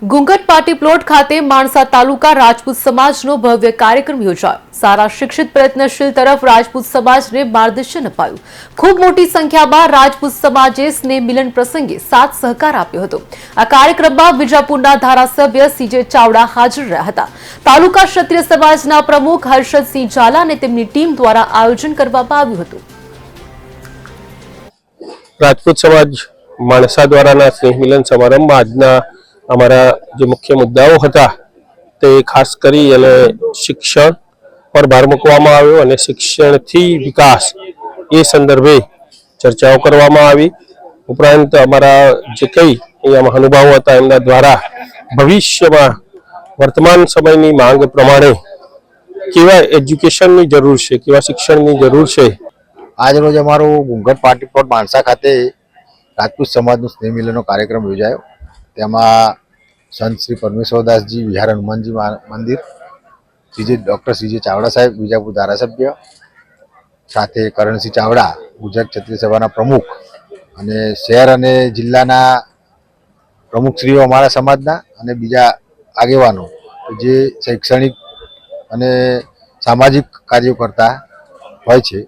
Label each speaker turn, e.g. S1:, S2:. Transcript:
S1: ગુંગટ પાટી પ્લોટ ખાતે માણસા તાલુકા રાજપૂત સમાજનો ભવ્ય કાર્યક્રમ યોજાયો। સારા શિક્ષિત પ્રયત્નશીલ તરફ રાજપૂત સમાજને માર્ગદર્શન અપાયું। ખૂબ મોટી સંખ્યામાં રાજપૂત સમાજે સ્નેહ મિલન પ્રસંગે સાથ સહકાર આપ્યો હતો। આ કાર્યક્રમમાં વિજાપુરના ધારાસભ્ય સીજે ચાવડા હાજર રહ્યા હતા। તાલુકા ક્ષત્રિય સમાજના પ્રમુખ હર્ષદસિંહ ઝાલા અને તેમની ટીમ દ્વારા આયોજન કરવામાં આવ્યું હતું।
S2: રાજપૂત સમાજ માણસા દ્વારાના સ્નેહ મિલન સમારંભમાં આજના અમારા જે મુખ્ય મુદ્દાઓ હતા તે ખાસ કરી અને શિક્ષણ પર ભાર મૂકવામાં આવ્યો અને શિક્ષણથી વિકાસ એ સંદર્ભે ચર્ચાઓ કરવામાં આવી। ઉપરાંત અમારા જે કંઈ અહીંયા મહાનુભાવો હતા એમના દ્વારા ભવિષ્યમાં વર્તમાન સમયની માંગ પ્રમાણે કેવા એજ્યુકેશનની જરૂર છે, કેવા શિક્ષણની જરૂર છે।
S3: आज रोज अमारो गुंगट पाटी प्लॉट माणसा खाते राजपूत समाजનો સ્નેહ મિલનનો કાર્યક્રમ યોજાયો। તેમાં સંત શ્રી પરમેશ્વરદાસજી વિહાર હનુમાનજી મંદિર, ડૉક્ટર સીજે ચાવડા સાહેબ વિજાપુર ધારાસભ્ય, સાથે કરણસિંહ ચાવડા ગુજરાત ક્ષત્રિય સભાના પ્રમુખ અને શહેર અને જિલ્લાના પ્રમુખશ્રીઓ અમારા સમાજના અને બીજા આગેવાનો જે શૈક્ષણિક અને સામાજિક કાર્યો કરતા હોય છે।